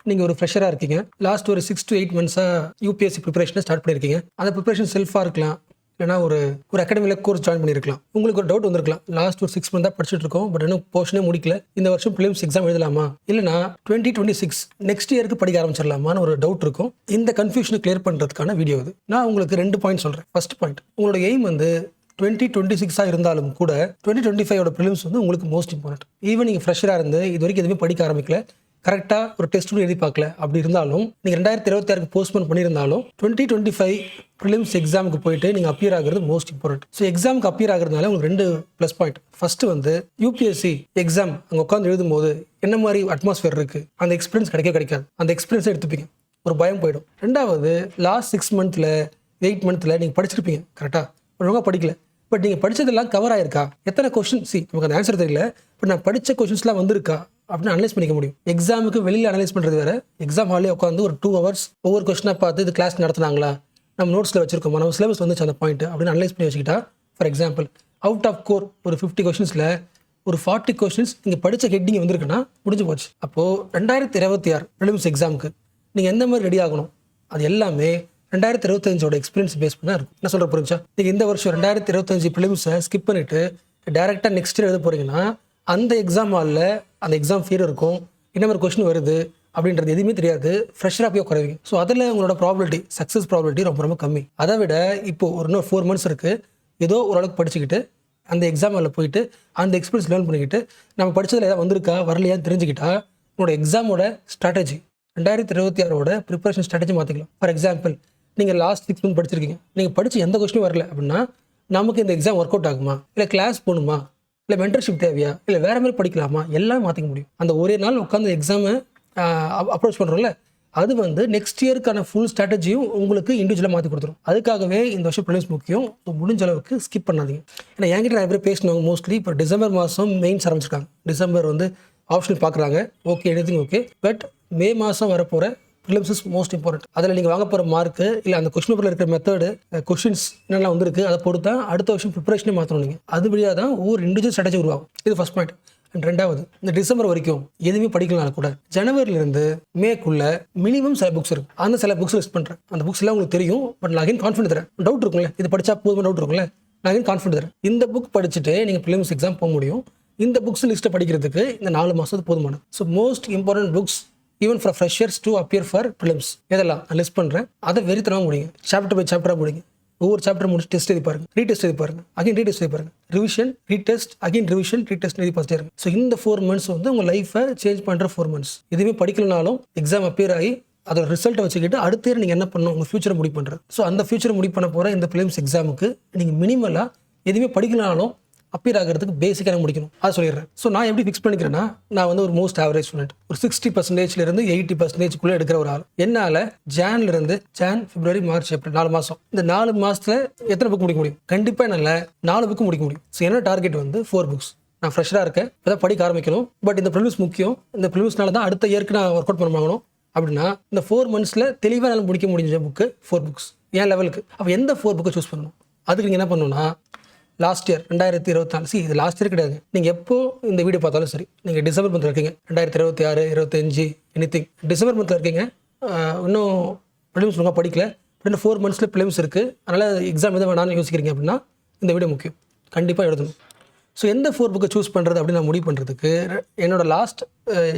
நீங்கள் ஒரு ஃப்ரெஷராக இருக்கீங்க, லாஸ்ட் ஒரு 6 to 8 மந்த்ஸாக யூபிஎஸ்சி ப்ரிப்பரேஷனை ஸ்டார்ட் பண்ணியிருக்கீங்க. அந்த ப்ரிப்பரேஷன் செல்ஃபாக இருக்கலாம், இல்லைனா ஒரு அகாடமியில் கோர்ஸ் ஜாயின் பண்ணியிருக்கலாம். உங்களுக்கு ஒரு டவுட் வந்திருக்கலாம், லாஸ்ட் ஒரு 6 மந்த்தாக படிச்சுட்டு இருக்கோம், பட் இன்னும் போர்ஷனே முடிக்கல, இந்த வருஷம் ப்ரிலிம்ஸ் எக்ஸாம் எழுதலாமா, இல்லைனா 2026 நெக்ஸ்ட் இயருக்கு படிக்க ஆரம்பிச்சிடலாமான்னு ஒரு டவுட் இருக்கும். இந்த கன்ஃபியூஷனை கிளியர் பண்ணுறதுக்கான வீடியோ இது. நான் உங்களுக்கு 2 பாயிண்ட் சொல்கிறேன். ஃபர்ஸ்ட் பாயிண்ட், உங்களோட எய்ம் வந்து 2026 இருந்தாலும் கூட 2025 ப்ரிலிம்ஸ் வந்து உங்களுக்கு மோஸ்ட் இம்பார்ட்டன்ட். ஈவன் நீங்கள் ஃப்ரெஷராக இருந்து இது வரைக்கும் எதுவுமே படிக்க ஆரம்பிக்கல, கரெக்டாக ஒரு டெஸ்ட் எழுதி பார்க்கல, அப்படி இருந்தாலும் நீங்கள் 2026 போஸ்ட்போன் பண்ணியிருந்தாலும் 2025 ப்ரிலிம்ஸ் எக்ஸாமுக்கு போயிட்டு நீங்கள் அப்பியர் ஆகிறது மோஸ்ட் இம்பார்ட்டன்ட். ஸோ எக்ஸாமுக்கு அப்பியர் ஆகிறதுனால உங்களுக்கு 2 ப்ளஸ் பாயிண்ட். ஃபர்ஸ்ட் வந்து யூபிஎஸ்சி எக்ஸாம் அங்கே உட்காந்து எழுதும்போது என்ன மாதிரி அட்மாஸ்பியர் இருக்குது, அந்த எக்ஸ்பீரியன்ஸ் கிடைக்காது. அந்த எக்ஸ்பீரியன்ஸை எடுத்துப்பீங்க, ஒரு பயம் போயிடும். ரெண்டாவது, லாஸ்ட் 6 மந்த்தில் 8 மந்த்தில் நீங்கள் படிச்சிருப்பீங்க, கரெக்டாக ஒழுங்காக படிக்கல, பட் நீங்கள் படித்ததெல்லாம் கவர் ஆயிருக்கா, எத்தனை கொஸ்டின் நமக்கு அந்த ஆன்சர் தெரியல, பட் நான் படித்த கொஸ்டின்ஸ்லாம் வந்திருக்கா அப்படின்னு அனலைஸ் பண்ணிக்க முடியும். எக்ஸாமுக்கு வெளியில் அனலைஸ் பண்ணுறது வேறு, எக்ஸாம் ஹாலே உட்காந்து ஒரு 2 hours ஒவ்வொரு கொஸ்டினாக பார்த்து இது கிளாஸ் நடத்துனாங்களா, நம்ம நோட்ஸில் வச்சிருக்கோமா, நம்ம சிலபஸ் வந்துச்சு அந்த பாயிண்ட் அப்படின்னு அனலைஸ் பண்ணி வச்சுக்கிட்டா, for example out of core ஒரு 50 கொஸ்டின்ஸில் ஒரு 40 கொஸ்டின்ஸ் நீங்கள் படித்த ஹெட்டிங் வந்திருக்குன்னா முடிஞ்சு போச்சு. அப்போது 2026 ப்ரிலிம்ஸ் எக்ஸாமுக்கு நீங்கள் எந்த மாதிரி ரெடி ஆகணும், அது எல்லாமே 2025 எக்ஸ்பீரியன்ஸ் பேஸ் பண்ணி தான் இருக்கும். என்ன சொல்கிற புரிஞ்சா, நீங்கள் இந்த வருஷம் 2025 ப்ரிலிம்ஸை ஸ்கிப் பண்ணிவிட்டு டேரெக்டாக நெக்ஸ்ட் இயர் எழுத போகிறீங்கன்னா அந்த எக்ஸாம் ஹாலில் அந்த எக்ஸாம் ஃபியர் இருக்கும், என்ன மாதிரி கொஸ்டின் வருது அப்படின்றது எதுவுமே தெரியாது, ஃப்ரெஷ்ஷாக போய் குறைவீங்க. ஸோ அதில் உங்களோட ப்ராபபிலிட்டி, சக்ஸஸ் ப்ராபபிலிட்டி ரொம்ப ரொம்ப கம்மி. அதை விட இப்போ இன்னும் 4 months இருக்குது, ஏதோ ஓரளவுக்கு படிச்சுக்கிட்டு அந்த எக்ஸாம் ஹாலில் போயிட்டு அந்த எக்ஸ்பீரியன்ஸ் லேர்ன் பண்ணிக்கிட்டு நம்ம படித்ததில் ஏதாவது வந்திருக்கா வரலையான்னு தெரிஞ்சுக்கிட்டா உங்களோட எக்ஸாமோட ஸ்ட்ராட்டஜி 2026 ப்ரிப்பரேஷன் ஸ்ட்ராட்டஜி மாற்றிக்கலாம். ஃபார் எக்ஸாம்பிள், நீங்கள் லாஸ்ட் 6 months படிச்சிருக்கீங்க, நீங்கள் படித்து எந்த கொஸ்டினும் வரல அப்படின்னா நமக்கு இந்த எக்ஸாம் ஒர்க் அவுட் ஆகுமா, இல்லை கிளாஸ் போகணுமா, இல்லை மென்டர்ஷிப் தேவையா, இல்லை வேறு மாதிரி படிக்கலாமா, எல்லாம் மாற்றிக்க முடியும். அந்த ஒரே நாள் உட்காந்து எக்ஸாமை அப்ரோச் பண்ணுறோம்ல, அது வந்து நெக்ஸ்ட் இயருக்கான ஃபுல் ஸ்ட்ராட்டஜியும் உங்களுக்கு இண்டிவிஜுவலாக மாற்றி கொடுத்துரும். அதுக்காகவே இந்த வருஷம் ப்ரிலிம்ஸ் முக்கியம். ஸோ முடிஞ்ச அளவுக்கு ஸ்கிப் பண்ணாதீங்க. ஏன்னா என்கிட்ட நிறைய பேர் பேசினவங்க மோஸ்ட்லி இப்போ டிசம்பர் மாதம் மெயின்ஸ் ஆரம்பிச்சிருக்காங்க, டிசம்பர் வந்து ஆப்ஷனல் பார்க்குறாங்க, ஓகே எனிதிங் ஓகே, பட் மே மாதம் வரப்போகிற ப்ரிலிம்ஸ் இஸ் மோஸ்ட் இம்பார்ட்டன்ட். அதில் நீங்கள் வாங்க போகிற மார்க்கு இல்லை அந்த கொஸ்டின் பேப்பரில் இருக்கிற மெத்தடு கொஸ்டின்ஸ் என்னெல்லாம் வந்திருக்கு அதை பொறுத்தா அடுத்த வருஷம் ப்ரிப்பரேஷனே மாற்றணும். நீங்கள் அது வழியாக தான் ஒவ்வொரு இண்டிவிஜுவல் ஸ்ட்ராட்டஜி உருவாகும். இது ஃபர்ஸ்ட் பாயிண்ட். அண்ட் ரெண்டாவது, இந்த டிசம்பர் வரைக்கும் எதுவுமே படிக்கலாம் கூட ஜனவரியிலேருந்து மேக்குள்ள மினிமம் சில புக்ஸ் இருக்குது. அந்த சில புக்ஸ் லிஸ்ட் பண்ணுறேன். அந்த புக்ஸ் எல்லாம் உங்களுக்கு தெரியும், பட் நான் அகைன் கான்ஃபிடன்ட் தரேன். டவுட் இருக்குங்களே, இது படித்தா போதும் டவுட் இருக்குங்களே, நான் அகைன் கான்ஃபிடன்ட் தரேன். இந்த புக் படிச்சுட்டு நீங்கள் ப்ரிலிம்ஸ் எக்ஸாம் போக முடியும். இந்த புக்ஸ் லிஸ்ட்டை படிக்கிறதுக்கு இந்த 4 மாதத்துக்கு போதுமானது. So most important books even for freshers to appear for prelims எதெல்லாம் நான் லிஸ்ட் பண்ணுறேன். அதை வெறித்தனமாக முடியுங்க, சாப்டர் பை சாப்டராக முடியுங்க. ஒவ்வொரு சாப்டர் முடிச்சு டெஸ்ட் எழுதி பாருங்க, ரீடெஸ்ட் எழுதி பாருங்க, அகைன் ரீடெஸ்ட் எழுதி பாருங்க, revision retest again revision retest எழுதி பார்த்துட்டே இருங்க. ஸோ இந்த 4 months வந்து உங்கள் லைஃபை சேஞ்ச் பண்ணுற 4 months. எதுவுமே படிக்கலனாலும் எக்ஸாம் அப்பியர் ஆகி அதோட ரிசல்ட்டை வச்சுக்கிட்டு அடுத்த இயர் நீங்கள் என்ன பண்ணணும், உங்கள் ஃபியூச்சரை முடிவு பண்ணுறது. ஸோ அந்த ஃபியூச்சரை முடிவு பண்ண போகிற இந்த ப்ரிலிம்ஸ் எக்ஸாமுக்கு நீங்கள் மினிமலாக எதுவுமே படிக்கலனாலும் அப்பியர் ஆகிறதுக்கு பேசிக்காக முடிக்கணும், அதை சொல்லிடுறேன். ஸோ நான் எப்படி ஃபிக்ஸ் பண்ணிக்கிறேன்னா, நான் வந்து ஒரு மோஸ்ட் ஆவரேஜ் ஸ்டூடெண்ட், ஒரு 60% 80% எடுக்கிற ஒரு ஆள். என்னால் ஜான் பிப்ரவரி மார்ச் ஏப்ரல் 4 மாதம், இந்த 4 மாதத்தில் எத்தனை புக் முடிக்க முடியும்? கண்டிப்பாக என்னால் 4 புக் முடிக்க முடியும். ஸோ என்ன டார்கெட் வந்து 4 books. நான் ஃப்ரெஷ்ஷாக இருக்கேன், இப்போ படிக்க ஆரம்பிக்கணும், பட் இந்த ப்ரிலிம்ஸ் முக்கியம், இந்த ப்ரிலிம்ஸ்னால தான் அடுத்த இயருக்கு நான் ஒர்க் அவுட் பண்ண வாங்கணும். அப்படின்னா இந்த 4 months தெளிவாக என்னால் முடிக்க முடிஞ்ச புக்கு 4 books என் லெவலுக்கு. அப்போ எந்த 4 புக்கை சூஸ் பண்ணணும்? அதுக்கு நீங்கள் என்ன பண்ணணும்னா, லாஸ்ட் இயர் 2024, இது லாஸ்ட் இயர் கிடையாது, நீங்கள் எப்போ இந்த வீடியோ பார்த்தாலும் சரி, நீங்கள் டிசம்பர் மந்த்தில் இருக்கீங்க, 2026 25 எனிதிங் டிசம்பர் மந்த்தில் இருக்கீங்க, இன்னும் ப்ரிலிம்ஸ் ஒழுங்காக படிக்கல, இன்னும் 4 months ப்ரிலிம்ஸ் இருக்குது, அதனால் எக்ஸாம் எதை வேணாலும் யோசிக்கிறீங்க அப்படின்னா இந்த வீடியோ முக்கியம், கண்டிப்பாக எழுதணும். ஸோ எந்த 4 புக்கை சூஸ் பண்ணுறது அப்படின்னு நான் முடிவு பண்ணுறதுக்கு என்னோட லாஸ்ட்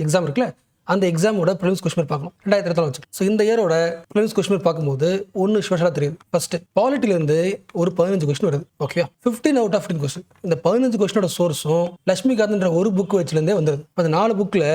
எக்ஸாம் இருக்குல்ல, அந்த எக்ஸாமோட ப்ரிலிம்ஸ் கொஸ்டின் பார்க்கணும் 2024 வச்சு. ஸோ இந்த இயரோட ப்ரிலிம்ஸ் கொஸ்டின் பார்க்கும்போது ஒன்று ஸ்பெஷலாக தெரியுது. ஃபர்ஸ்ட் பாலிட்டிலேருந்து ஒரு 15 கொஸ்டின் வருது, ஓகே, 15 out of 15 கொஸ்டின். இந்த 15 கொஸ்டினோட சோர்ஸும் லட்சுமிகாந்த்ன்ற ஒரு புக் வச்சுலேருந்தே வந்துருது. அந்த 4 புக்கில்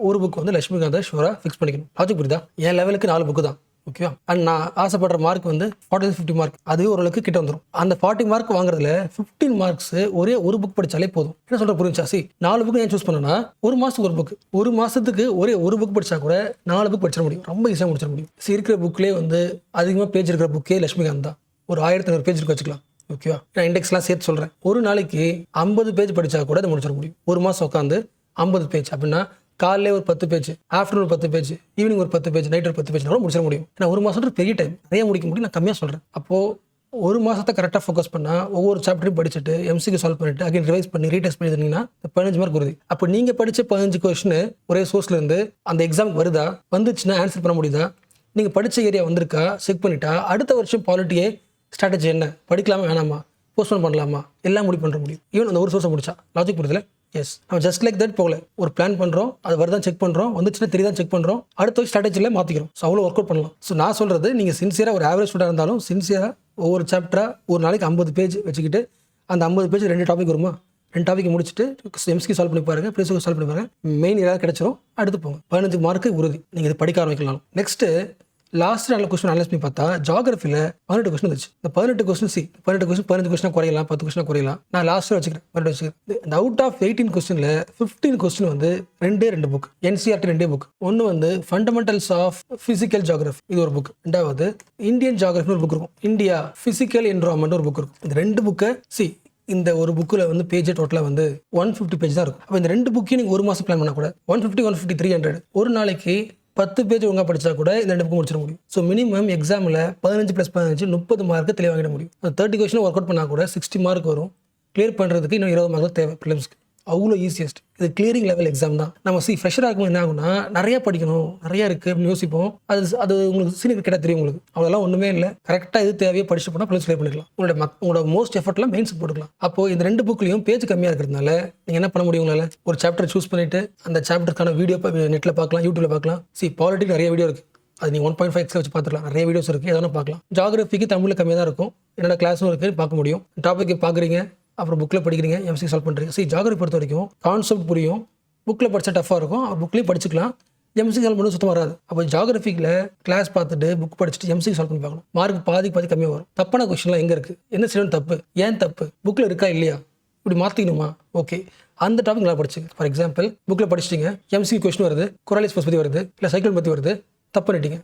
ஒரு புக் வந்து லட்சுமிகாந்தை ஷூராக ஃபிக்ஸ் பண்ணிக்கணும். லாஜிக் புரியுதா? என் லெவலுக்கு 4 புக்கு தான், ஓகேவா? அண்ட் நான் ஆசைப்படுற மார்க் வந்து 40-50 மார்க், அதுவே ஓரளவுக்கு கிட்ட வந்துடும். அந்த 40 மார்க் வாங்குறதுல 15 மார்க்ஸ் ஒரே ஒரு புக் படித்தாலே போதும். என்ன சொல்கிற புரிஞ்சா? 4 புக் ஏன் சூஸ் பண்ணனா, ஒரு மாதத்துக்கு ஒரு புக், ஒரு மாதத்துக்கு ஒரே ஒரு புக் படித்தா கூட 4 புக் படிச்சிட முடியும், ரொம்ப ஈஸியாக முடிச்சிட முடியும். இருக்கிற புக்லேயே வந்து அதிகமாக பேஜ் இருக்கிற புக்கே லட்சுமிகாந்த் தான், ஒரு 1500 பேஜ் வச்சுக்கலாம், ஓகேவா? நான் இண்டெக்ஸ்லாம் சேர்த்து சொல்கிறேன். ஒரு நாளைக்கு 50 பேஜ் படித்தா கூட அதை முடிச்சிட முடியும். ஒரு மாதம் உட்காந்து 50 பேஜ் அப்படின்னா காலையிலே ஒரு 10 பேஜ், ஆஃப்டர்நூன் 10 பேஜ், ஈவினிங் ஒரு 10 பேஜ், நைட் ஒரு 10 பேஜ் கூட முடிச்சிட முடியும். ஏன்னா ஒரு மாதம் பெரிய டைம், நிறைய முடிக்க முடியும், நான் கம்மியாக சொல்கிறேன். அப்போது ஒரு மாதத்தை கரெக்டாக ஃபோக்கஸ் பண்ணால் ஒவ்வொரு சாப்டரையும் படிச்சுட்டு எம்சிக்கு சால்வ் பண்ணிட்டு அகைன் ரிவைஸ் பண்ணி ரீடெஸ்ட் பண்ணி இருந்தீங்கன்னா 15 மார்க் வருது. அப்போ நீங்கள் படித்த 15 கொஸ்டின் ஒரே சோர்ஸ்லேருந்து அந்த எக்ஸாமுக்கு வருதா, வந்துச்சுன்னா ஆன்சர் பண்ண முடியுதா, நீங்கள் படித்த ஏரியா வந்திருக்கா செக் பண்ணிட்டா அடுத்த வருஷம் பாலிட்டியே ஸ்ட்ராட்டஜி என்ன, படிக்கலாமா வேணாமா, போஸ்ட்போன் பண்ணலாமா, எல்லாம் பண்ண முடியும். ஈவன் அந்த ஒரு சோர்ஸை முடிச்சா லாஜிக் புரியுதுல. எஸ், நம்ம ஜஸ்ட் லைக் தட் போகல, ஒரு பிளான் பண்ணுறோம், அது வருதான் செக் பண்ணுறோம், வந்துச்சுன்னா தெரியுதான் செக் பண்ணுறோம், அடுத்த ஸ்ட்ராட்டஜியில் மாற்றிக்கிறோம். ஸோ அவ்வளோ ஒர்க் அவுட் பண்ணலாம். ஸோ நான் சொல்கிறது, நீங்கள் சின்சியராக ஒரு ஆவரேஜ் ஸ்டூடெண்டாக இருந்தாலும் சின்சியராக ஒவ்வொரு சாப்டராக ஒரு நாளைக்கு 50 பேஜ் வச்சுக்கிட்டு அந்த 50 பேஜ் 2 டாபிக் வருமா, 2 டாபிக் முடிச்சுட்டு எம்ஸ்கி சால்வ் பண்ணி பாருங்க, ப்ரீஸ்க்கு சால்வ் பண்ணி பாருங்க, மெயின் ஏதாவது கிடைச்சிரும், அடுத்து போங்க. 15 மார்க்கு உறுதி, நீங்கள் இது படிக்க ஆரம்பிக்கலாம். நெக்ஸ்ட்டு லாஸ்ட் நல்ல கொஸ்டின் அனலைஸ் பண்ணி பார்த்தா ஜியோகிராஃபியில் 18 கொஸ்டின் இருந்துச்சு. இந்த 18 கொஸ்டின் 15 கொஸ்டின் குறையலாம், 10 கொஸ்டின் குறையலாம். நான் லாஸ்ட்டில் வச்சுக்கிறேன், 18 வச்சுக்கிறேன். இந்த அவுட் ஆஃப் 18 கொஸ்டினில் 15 கொஸ்டின் வந்து 2 புக், NCERT 2 புக். ஒன்று வந்து ஃபண்டமெண்டல்ஸ் ஆஃப் ஃபிசிக்கல் ஜியோகிராஃபி, இது ஒரு புக். ரெண்டாவது இந்தியன் ஜியோகிராஃபி ஒரு புக் இருக்கும், இந்தியா ஃபிசிக்கல் என்விரான்மெண்ட் ஒரு புக் இருக்கும். இந்த 2 புக்கை இந்த ஒரு புக்கில் வந்து பேஜ் டோட்டலாக வந்து 150 பேஜ் தான் இருக்கும். அப்போ இந்த 2 புக்கையும் நீங்கள் ஒரு மாதம் பிளான் பண்ணால் கூட 150, 150, 300 ஒரு நாளைக்கு 10 பேஜ் ஒழுங்காக படித்தா கூட இந்த 2 புக்கு முடிச்சிட முடியும். ஸோ மினிமம் எக்ஸாமில் 15 + 15 30 மார்க்கு தெளிவாக வாங்கிட முடியும். 30 கொஸ்டின் ஒர்க் அவுட் பண்ணால் கூட 60 மார்க் வரும். கிளியர் பண்ணுறதுக்கு இன்னும் 20 மார்க் தேவை ப்ரிலிம்ஸ்க்கு. அவ்வளோ ஈஸியஸ்ட். இது கிளியரிங் லெவல் எக்ஸாம் தான். நம்ம ஃப்ரெஷராக இருக்கும்போது என்ன ஆகும்னா, நிறையா படிக்கணும், நிறையா இருக்குது அப்படின்னு யோசிப்போம். அது உங்களுக்கு சீனியர் கேட்டால் தெரியும் உங்களுக்கு. அவ்வளோலாம் ஒன்றுமே இல்லை, கரெக்டாக இது தேவையோ படிச்சு போனால் ப்ளஸ் கிளியர் பண்ணிக்கலாம். உங்களோட மோஸ்ட் எஃபர்ட்லாம் மெயின்ஸ் போட்டுக்கலாம். அப்போது இந்த 2 புக்லையும் பேஜ் கம்மியாக இருக்கிறதுனால நீங்கள் என்ன பண்ண முடியும், உங்களால் ஒரு சாப்டர் சூஸ் பண்ணிவிட்டு அந்த சாப்டருக்கான வீடியோ நெட்டில் பார்க்கலாம், யூடியூப்ல பார்க்கலாம். பாலிட்டிக் நிறைய வீடியோ இருக்குது, அது நீங்கள் 1.5x வச்சு பார்த்துக்கலாம். நிறைய வீடியோஸ் இருக்குது, எதனா பார்க்கலாம். ஜியோகிராஃபிக்கு தமிழில் கம்மியாக தான் இருக்கும், என்னோட கிளாஸும் இருக்குது, பார்க்க முடியும். டாபிக் பார்க்குறீங்க, அப்புறம் புக்கில் படிக்கிறீங்க, எம்சி சால்வ் பண்ணுறீங்க. ஜியோகிராஃபி பொறுத்த வரைக்கும் கான்செப்ட் புரியும், புக்கில் படித்தா டஃபாக இருக்கும், புக்லேயும் படிச்சுக்கலாம். எம்சி சால்வ் பண்ணி சுத்தமாக வராது. அப்போ ஜியோகிராஃபிக்கில் கிளாஸ் பார்த்துட்டு புக் படிச்சுட்டு எம்சி சால்வ் பண்ணி பார்க்கணும். மார்க் பாதி கம்மியாக வரும். தப்பான கொஸ்டின்லாம் எங்கே இருக்குது, என்ன செய்யணும், தப்பு ஏன் தப்பு, புக்கில் இருக்கா இல்லையா, இப்படி மாற்றிக்கணுமா, ஓகே அந்த டாபிக் நல்லா படிச்சுங்க. ஃபார் எக்ஸாம்பிள் புக்கில் படிச்சிட்டிங்க, எம்சி கொஸ்டின் வருது, குராலிஸ் பற்றி வருது, இல்லை சைக்கிள் பற்றி வருது, தப்பு பண்ணிட்டீங்க.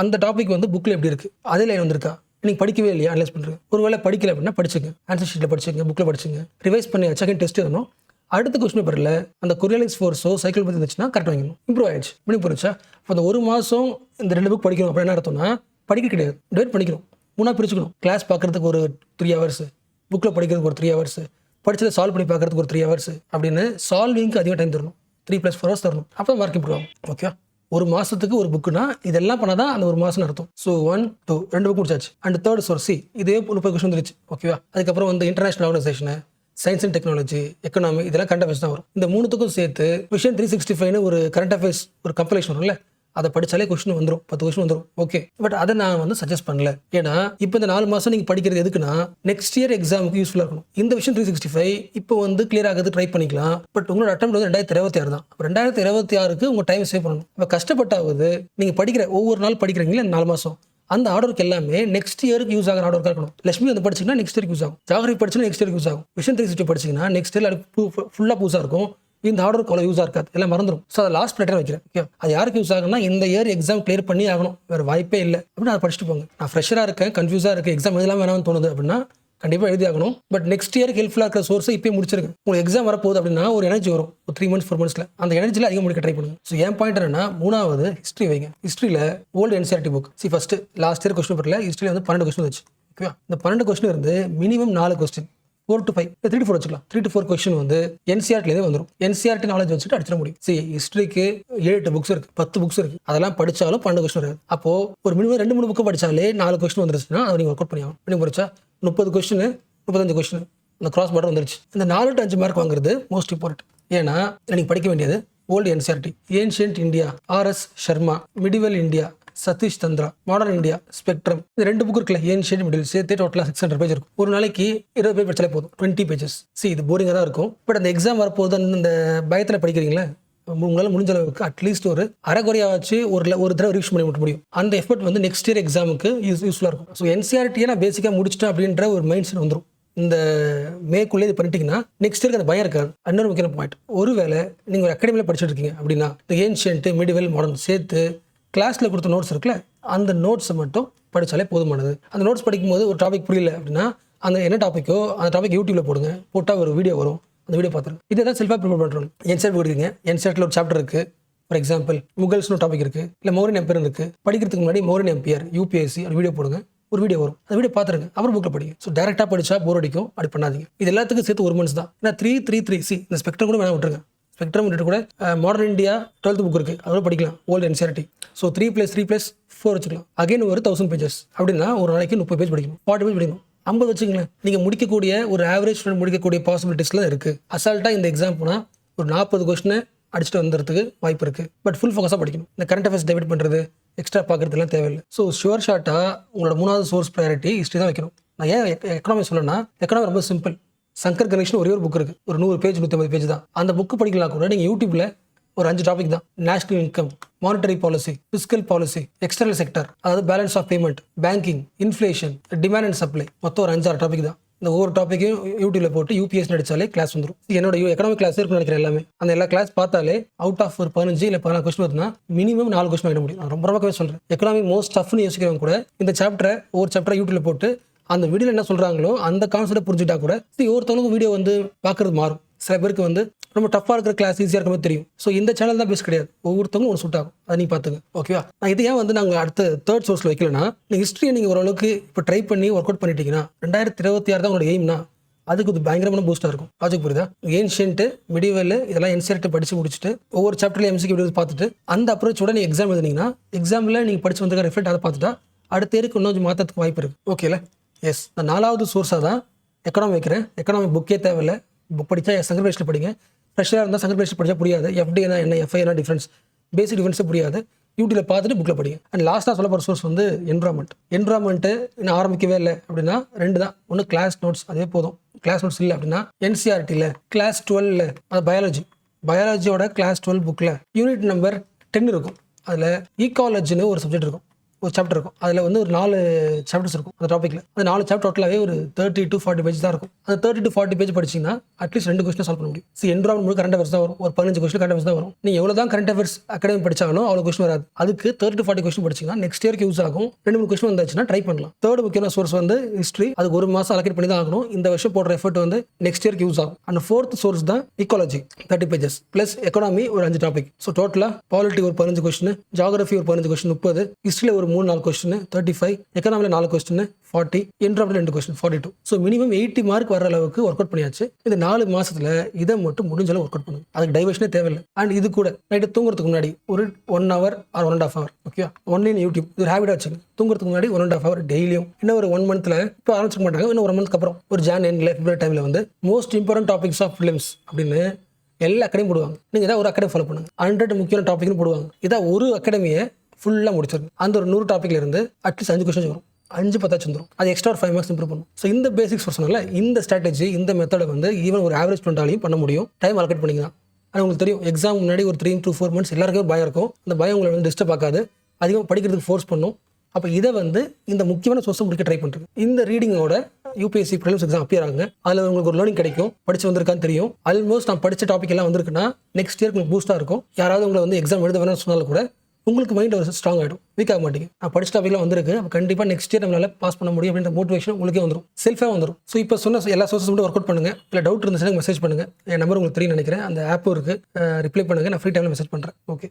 அந்த டாபிக் வந்து புக்கில் எப்படி இருக்குது, அதே லைன் வந்திருக்கா, நீங்கள் படிக்கவே இல்லையா, அனலைஸ் பண்ணுறேன். ஒரு வேளை படிக்கல அப்படின்னா படிச்சுங்க, ஆன்சர் ஷீட்டில் படிச்சுங்க, புக்கில் படிச்சுங்க, ரிவைஸ் பண்ணி செகண்ட் டெஸ்ட் எழுதணும். அடுத்த கொஸ்டின் பேப்பரில் அந்த கொரியாலிஸ் ஃபோர்ஸோ சைக்கிள் பற்றி இருந்துச்சுன்னா கரெக்டாக வாங்கணும். இம்ப்ரூவ் ஆயிடுச்சு, பண்ணி போச்சா. அப்போ அந்த ஒரு மாதம் இந்த 2 புக் படிக்கணும் அப்படின்னு என்ன அர்த்தம்னா, படிக்க கிடையாது, டிவைட் பண்ணிக்கணும், 3 பிரிச்சுக்கணும். கிளாஸ் பார்க்குறதுக்கு ஒரு 3 ஹவர்ஸ், புக்கில் படிக்கிறதுக்கு ஒரு 3 ஹவர்ஸ், படிச்சதை சால்வ் பண்ணி பார்க்குறதுக்கு ஒரு 3 ஹவர்ஸ் அப்படின்னு சால்விங்க்கு அதிக டைம் தரணும். 3 + 4 ஹவர்ஸ் தரணும். அப்போ மார்க் இம்ப்ரூவ் ஆகும். ஓகே, ஒரு மாதத்துக்கு ஒரு புக்குனா இதெல்லாம் பண்ணால் தான் அந்த ஒரு மாதம் அர்த்தம். ஸோ 1, 2 2 புக் முடிச்சாச்சு. அண்ட் தேர்ட் சோர்ஸ் இதே 30 கொஸ்டின் வந்துருச்சு. ஓகேவா, அதுக்கப்புறம் வந்து international organisation, science and technology, economy, இதெல்லாம் கரண்ட் அஃபேர்ஸ் தான் வரும். இந்த 3த்துக்கும் சேர்த்து விஷன் 365 ஒரு கரண்ட் அஃபேர்ஸ் ஒரு கம்பைலேஷன் வரும்ல, அதை படித்தாலே கொஸ்டின் வந்துடும், 10 கொஸ்டின் வந்துடும். ஓகே, பட் அதை நான் வந்து சஜஸ்ட் பண்ணல. ஏன்னா இப்போ இந்த 4 மாதம் நீங்கள் படிக்கிறது எதுக்குன்னா நெக்ஸ்ட் இயர் எக்ஸாமுக்கு யூஸ்ஃபுல்லாக இருக்கணும். இந்த விஷயம் 365 இப்போ வந்து கிளியர் ஆகுது, ட்ரை பண்ணிக்கலாம். பட் உங்களோட அட்டெம்ப்ட் வந்து 2026 தான். 2026க்கு உங்கள் டைம் சேவ் பண்ணணும். இப்போ கஷ்டப்பட்டாவது நீங்கள் படிக்கிற ஒவ்வொரு நாள் படிக்கிறீங்களா 4 மாதம், அந்த ஆர்டருக்கு எல்லாமே நெக்ஸ்ட் இயருக்கு யூஸ் ஆகிற ஆர்டர் இருக்கணும். லட்சுமி வந்து படிச்சிங்கன்னா நெக்ஸ்ட் இயருக்கு யூஸ் ஆகும், ஜியோகிராஃபி படிச்சுன்னா நெக்ஸ்ட் இயருக்கு யூஸ் ஆகும், விஷன் 365 படிச்சிங்கன்னா நெக்ஸ்ட் இயர் ஃபுல்லாக புதுசாக இருக்கும். இந்த ஆர்டருக்கு அவ்வளோ யூஸாக இருக்காது, எல்லாம் மறந்துடும். ஸோ அதை லாஸ்ட் பிளேட்டர் வைக்கிறேன். ஓகே, அது யாருக்கு யூஸ் ஆகும்னா இந்த இயர் எக்ஸாம் கிளியர் பண்ணி ஆகணும், வேறு வாய்ப்பே இல்லை அப்படின்னு அதை படிச்சுட்டு போங்க. நான் ஃப்ரெஷராக இருக்கேன், கன்ஃபியூஸாக இருக்குது, எக்ஸாம் எழுதலாம் வேணாம்னு தோணுது அப்படின்னா கண்டிப்பாக எழுதி ஆகணும். பட் நெக்ஸ்ட் இயருக்கு ஹெல்ப்ஃபுல்லாக இருக்கிற சோர்ஸை இப்போயே முடிச்சிருக்கு. உங்களுக்கு எக்ஸாம் வரப்போகுது அப்படின்னா ஒரு எனர்ஜி வரும், ஒரு 3 months 4 monthsல அந்த எனர்ஜியில் அதிகம் முடிக்க ட்ரை பண்ணுங்க. ஸோ என் பாயிண்ட் என்னன்னா, 3வது ஹிஸ்ட்ரி வைங்க. ஹிஸ்ட்ரியில் old NCERT book. First last year question பேப்பரில் ஹிஸ்ட்ரியில் வந்து 12 கொஸ்டின் வச்சு. ஓகேவா, இந்த 12 கொஸ்டின் இருந்து மினிமம் 4 கொஸ்டின் 4 to 5, 3 to 4 வச்சுக்கலாம். 3 to 4 கொஸ்டின் வந்து NCERTலேயே வந்துடும். NCERT நாலேஜ் வச்சுட்டு அடிச்சிட முடியும். ஹிஸ்ட்ரிக்கு 7-8 புக்ஸ் இருக்குது, 10 புக்ஸ் இருக்குது, அதெல்லாம் படித்தாலும் 12 கொஸ்டின் வராது. அப்போ ஒரு மினிமம் 2-3 புக்கு படித்தாலே 4 கொஸ்டின் வந்துருச்சுன்னா அதை நீங்கள் ஒர்க் அவுட் பண்ணி ஆகும். பண்ணி முடிச்சா 30 கொஸ்டின் 35 கொஸ்டின் இந்த கிராஸ் பார்டர் வந்துருச்சு. இந்த 4 to 5 மார்க் வாங்குறது மோஸ்ட் இம்பார்ட்டன்ட். ஏன்னா நீங்கள் படிக்க வேண்டியது old NCERT, ancient India, RS Sharma, medieval India, Satish Chandra, modern India, Spectrum, இந்த 2 புக் இருக்குல்ல, ஏன்ஷியன்ட் மிடில், சேர்த்து டோட்டலாக 600 பேஜ் இருக்கும். ஒரு நாளைக்கு 20 பேஜ் படிச்சாலே போதும், 20 pages. இது போரிங்காக தான் இருக்கும். பட் அந்த எக்ஸாம் வரப்போது அந்த பயத்தில் படிக்கிறீங்களா, உங்களால் முடிஞ்ச அளவுக்கு அட்லீஸ்ட் ஒரு அரைக்குறையா வச்சு ஒரு தடவை ரிவிஷன் பண்ணி விட்டு முடியும். அந்த எஃபர்ட் வந்து நெக்ஸ்ட் இயர் எக்ஸாமுக்கு யூஸ்ஃபுல்லாக இருக்கும். ஸோ NCERT நான் பேசிக்காக முடிச்சிட்டேன் அப்படின்ற ஒரு மைண்ட் செட் வந்துடும். இந்த மேக்குள்ளே இது பண்ணிட்டீங்கன்னா நெக்ஸ்ட் இயருக்கு அந்த பயம் இருக்காது. இன்னொரு முக்கியமான பாயிண்ட், ஒருவேளை நீங்கள் ஒரு அகாடமியில் படிச்சுட்டு இருக்கீங்க அப்படின்னா இந்த ஏன்ஷியன்ட் மிடிவல் மாடர்ன் சேர்த்து கிளாஸில் கொடுத்த நோட்ஸ் இருக்குல்ல, அந்த நோட்ஸை மட்டும் படித்தாலே போதுமானது. அந்த நோட்ஸ் படிக்கும்போது ஒரு டாபிக் புரியல அப்படின்னா அந்த என்ன டாப்பிக்கோ அந்த டாபிக் யூடியூப்ல போடுங்க, போட்டால் ஒரு வீடியோ வரும், அந்த வீடியோ பார்த்துருங்க. இதை தான் செல்ஃபாக ப்ரிப்பேர் பண்ணுறோம். NCERT கொடுக்குறீங்க, NCERTல ஒரு சாப்டர் இருக்குது, ஃபார் எக்ஸாம்பிள் முகல்ஸ்னு டாபிக் இருக்குது, இல்லை மௌரியன் எம்பையர் இருக்குது. படிக்கிறதுக்கு முன்னாடி மௌரியன் எம்பையர் UPSC ஒரு வீடியோ போடுங்க, ஒரு வீடியோ வரும், அந்த வீடியோ பார்த்துருங்க, அப்புறம் புக்கில் படிங்க. ஸோ டேரெக்டாக படிச்சா போர் அடிக்கும், அப்படி பண்ணாதீங்க. இது எல்லாத்துக்கும் சேர்த்து 1 month தான். ஏன்னா 3 இந்த ஸ்பெக்ட்ரம் கூட வேணா விட்டுருங்க. ஸ்பெக்ட்ரம் விட்டுட்டு கூட மாடர்ன் இந்தியா 12th புக் இருக்குது, அதோட படிக்கலாம், ஓல்டு NCERT. ஸோ 3+3+4 வச்சுக்கலாம். அகைன் ஒரு 1000 pages அப்படின்னா ஒரு நாளைக்கு 30 பேஜ் படிக்கணும், 40 பேஜ் படிக்கணும், 50 வச்சுங்களேன். நீங்கள் முடிக்கக்கூடிய ஒரு ஆவரேஜ் ஸ்டூடெண்ட் முடிக்கக்கூடிய பாசிபிலிட்டிஸ்லாம் இருக்குது. அசால்ட்டாக இந்த எக்ஸாம் போனால் ஒரு 40 கொஸ்டினை அடிச்சுட்டு வந்துறதுக்கு வாய்ப்பு இருக்குது. பட் ஃபுல் ஃபோக்கஸாக படிக்கணும். இந்த கரண்ட் அஃபேர்ஸ் டெபிட் பண்ணுறது, எக்ஸ்ட்ரா பார்க்குறதுலாம் தேவையில்லை. ஸோ ஷுவர் ஷார்ட்டாக உங்களோட 3வது சோர்ஸ் ப்ரையாரிட்டி ஹிஸ்ட்ரி தான் வைக்கணும். நான் ஏன் எக்கனாமி சொல்லணும்னா, எக்கனாமி ரொம்ப சிம்பிள். சங்கர் கணேஷன் ஒரே ஒரு புக் இருக்குது, ஒரு 100 பேஜ் 150 பேஜ் தான். அந்த புக்கு படிக்கலாம் கூட நீங்கள் யூடியூப்ல ஒரு 5 டாபிக் தான். National income, monetary policy, fiscal policy, external sector, அதாவது balance of payment, banking, inflation, demand and supply, மொத்தம் ஒரு 5-6 டாபிக் தான். இந்த ஒவ்வொரு டாப்பிக்கையும் யூடியூப்ல போட்டு UPSC அடிச்சாலே கிளாஸ் வந்துடும். என்னோட எக்கனாமிக் கிளாஸ் இருக்குன்னு நினைக்கிறேன் எல்லாமே. அந்த எல்லா கிளாஸ் பார்த்தாலே அவுட் ஆஃப் ஒரு 15 இல்லை 14 கொஸ்டின் வருதுன்னா மினிமம் 4 கொஸ்டின் ஆகிட முடியும். நான் ரொம்ப ரொம்பவே சொல்கிறேன். எக்கனாமி மோஸ்ட் டஃப்னு யோசிக்கிறவங்க கூட இந்த சாப்டரை ஒவ்வொரு சாப்டரை யூடியூப்ல போட்டு அந்த வீடியோவில் என்ன சொல்கிறாங்களோ அந்த கான்செப்டை புரிஞ்சுட்டா கூட ஒவ்வொருத்தவங்களுக்கும் வீடியோ வந்து பார்க்குறது மாறும். சில பேருக்கு வந்து ரொம்ப டஃப்பாக இருக்கிற கிளாஸ் ஈஸியாக இருக்கிற மாதிரி தெரியும். ஸோ இந்த சேனல் தான் பெஸ்ட் கிடையாது, ஒவ்வொருத்தவங்களும் ஒன்று சூட் ஆகும். அதை நீங்கள் பார்த்துங்க, ஓகேவா? நான் இது ஏன் வந்து நாங்கள் அடுத்த 3rd சோர்ஸில் வைக்கலன்னா, நீங்கள் ஹிஸ்ட்ரியை நீங்கள் ஓரளவுக்கு இப்போ ட்ரை பண்ணி ஒர்க் அவுட் பண்ணிட்டீங்கன்னா 2026 தான் உங்களோட எய்ம்னா அதுக்கு ஒரு பயங்கரமான பூஸ்டாக இருக்கும். லாஜிக் புரியுதா? ஏன்ஷியன்ட்டு, மிடிவல், இதெல்லாம் NCERT படித்து முடிச்சுட்டு ஒவ்வொரு சாப்டர்லையும் MCQ வீடியோ பார்த்துட்டு அந்த அப்ரோச்சோட நீங்கள் எக்ஸாம் எழுதினீங்கன்னா எக்ஸாமில் நீங்கள் படித்து வந்திருக்க ரிஃப்ளெக்ட் அதை பார்த்துட்டா அடுத்த இயருக்கு இன்னும் கொஞ்சம் மாற்றத்துக்கு வாய்ப்பு இருக்குது. ஓகேல? எஸ். நான் 4வது சோர்ஸாக தான் எக்கனாமி வைக்கிறேன். எக்கனாமி புக்கே தேவையில்லை, புக் படித்தா சங்கர் பிரேஷில் படிங்க. ஃப்ரெஷ்ஷாக இருந்தால் சங்கர் பிரேஷில் படித்தா புரியாது. FDனா என்ன, FIனா டிஃப்ரென்ஸ், பேசிக் டிஃப்ரென்ஸே புரியாது. யூடியூப்ல பார்த்துட்டு புக்கில் படிங்க. அண்ட் லாஸ்ட்டாக சொல்ல போகிற சோர்ஸ் வந்து என்விரான்மெண்ட்டு இன்னும் ஆரம்பிக்கவே இல்லை அப்படின்னா 2 தான். ஒன்று கிளாஸ் நோட்ஸ், அதே போதும். கிளாஸ் நோட்ஸ் இல்லை அப்படின்னா NCERTல கிளாஸ் 12ல் அது பயாலஜியோட கிளாஸ் 12 புக்கில் யூனிட் நம்பர் 10 இருக்கும். அதில் ஈக்காலஜின்னு ஒரு சப்ஜெக்ட் இருக்கும், ஒரு சாப்டர் இருக்கும். அதில் வந்து ஒரு 4 சாப்டர்ஸ் இருக்கும் அந்த டாப்பிக்கில். அந்த 4 சாப்டர் டோட்டலாகவே ஒரு 30 to 40 பேஜ் தான் இருக்கும். அந்த 30 to 40 பேஜ் படிச்சிங்கன்னா அட்லீஸ்ட் 2 கொஸ்டின் சால்வ் பண்ண முடியும். என்விரான்மெண்ட் கரண்ட் அஃபேர்ஸ் தான் வரும், ஒரு 15 கொஸ்டின் கரண்ட் அஃபேர்ஸ் தான் வரும். நீங்கள் எவ்வளோ தான் கரண்ட் அஃபேர்ஸ் அகாடமி படிச்சாலும் அவ்வளோ கொஸ்டின் வராது. அதுக்கு 30 to 40 கொஸ்டின் படிச்சிங்கன்னா நெக்ஸ்ட் இயருக்கு யூஸ் ஆகும். 2-3 கொஸ்டின் வந்தாச்சுன்னா ட்ரை பண்ணலாம். 3rd முக்கியமான சோர்ஸ் வந்து ஹிஸ்ட்ரி. அதுக்கு 1 மாதம் அலோகேட் பண்ணி தான் ஆகணும். இந்த வருஷம் போடுற எஃபர்ட் வந்து நெக்ஸ்ட் இயருக்கு யூஸ் ஆகும். அண்ட் 4th சோர்ஸ் தான் ஈக்காலஜி, 30 பேஜஸ் ப்ளஸ் எக்கனாமி ஒரு 5 டாபிக். ஸோ டோட்டலாக பாலிட்டி ஒரு 15 கொஸ்டின், ஜியாகிரஃபி ஒரு 15 கொஸ்டின் 30, ஹிஸ்ட்ரியில் ஒரு 3-4 question 35, எக்கனாமியில் 4 question 40, environment 2 question 42. So minimum 80 mark வர அளவுக்கு ஒர்க் அவுட் பண்ணியாச்சு. இந்த 4 மாசத்துல இதை மட்டும் முடிஞ்ச அளவு ஒர்க் அவுட் பண்ணுங்க. அதுக்கு டைவர்ஷனே தேவையில்லை. அண்ட் இது கூட நைட்டு தூங்குறதுக்கு முன்னாடி ஒரு 1 hour or 1.5 hour, okay, only YouTube இது ஒரு ஹேபிட்டா வச்சுங்க. தூங்குறதுக்கு முன்னாடி 1.5 hour டெய்லியும். இன்னும் ஒரு 1 monthல இப்போ ஆரம்பிச்சிக்க மாட்டாங்க, இன்னும் 1 monthக்கு அப்புறம் ஒரு ஜான் எண்ட்ல பிப்ரவரி டைம்ல வந்து most important topics of films அப்படின்னு எல்லா அகாடமியும் போடுவாங்க. நீங்கள் ஏதாவது ஒரு அகாடமி ஃபாலோ பண்ணுங்க. 100 முக்கியமான டாபிக்னு போடுவாங்க. இதான் ஒரு அகாடமியை ஃபுல்லாக முடிச்சிருக்கு. அந்த ஒரு 100 டாப்பிக்ல இருந்து அட்லீஸ்ட் 5 கொஸ்டின் வரும், 5-10 வந்துடும். அது எக்ஸ்ட்ரா ஒரு 5 மார்க்ஸ் இம்ப்ரூவ் பண்ணும். ஸோ இந்த பேசிக்ஸ் சொன்னால இந்த ஸ்ட்ராட்டஜி, இந்த மெத்தடை வந்து ஈவன் ஒரு ஆவரேஜ் ஸ்டூடெண்டாலையும் பண்ண முடியும். டைம் அலோகேட் பண்ணிக்கலாம். ஆனால் உங்களுக்கு தெரியும் எக்ஸாம் முன்னாடி ஒரு 3 to 4 months எல்லாருக்கும் பயம் இருக்கும். அந்த பயம் உங்களை வந்து டிஸ்டர்ப் ஆகாது, அதிகமாக படிக்கிறதுக்கு ஃபோர்ஸ் பண்ணும். அப்போ இதை வந்து இந்த முக்கியமான சோர்ஸை முடிக்க ட்ரை பண்ணுறது. இந்த ரீடிங்கோட UPSC ப்ரிலிம்ஸ் எக்ஸாம் அப்பியர் ஆகுங்க. அதில் உங்களுக்கு ஒரு லேர்னிங் கிடைக்கும், படிச்சு வந்திருக்கான்னு தெரியும். ஆல்மோஸ்ட் நான் படித்த டாபிக் எல்லாம் வந்திருக்குன்னா நெக்ஸ்ட் இயர் உங்களுக்கு பூஸ்ட்டாக இருக்கும். யாராவது உங்களை வந்து எக்ஸாம் எழுத வேணும்னு சொன்னாலும் கூட உங்களுக்கு மைண்ட் ஒரு ஸ்ட்ராங் ஆகிடும், வீக் ஆக மாட்டீங்க. நான் படிச்ச டாபிக்லாம் வந்திருக்கு, அப்போ கண்டிப்பாக நெக்ஸ்ட் இயர் நம்மளால பாஸ் பண்ண முடியும் அப்படின்ற மோட்டிவேஷன் உங்களுக்கே வந்துடும், செல்ஃபாக வந்துடும். ஸோ இப்போ சொன்ன எல்லா சோர்ஸஸ் மட்டும் ஒர்க் அவுட் பண்ணுங்க. இல்லை டவுட் இருந்துச்சுன்னா மெசேஜ் பண்ணுங்க. என் நம்பர் உங்களுக்கு தெரியும் நினைக்கிறேன், அந்த ஆப்பும் இருக்குது, ரிப்ளை பண்ணுங்க. நான் ஃப்ரீ டைமில் மெசேஜ் பண்ணுறேன். ஓகே.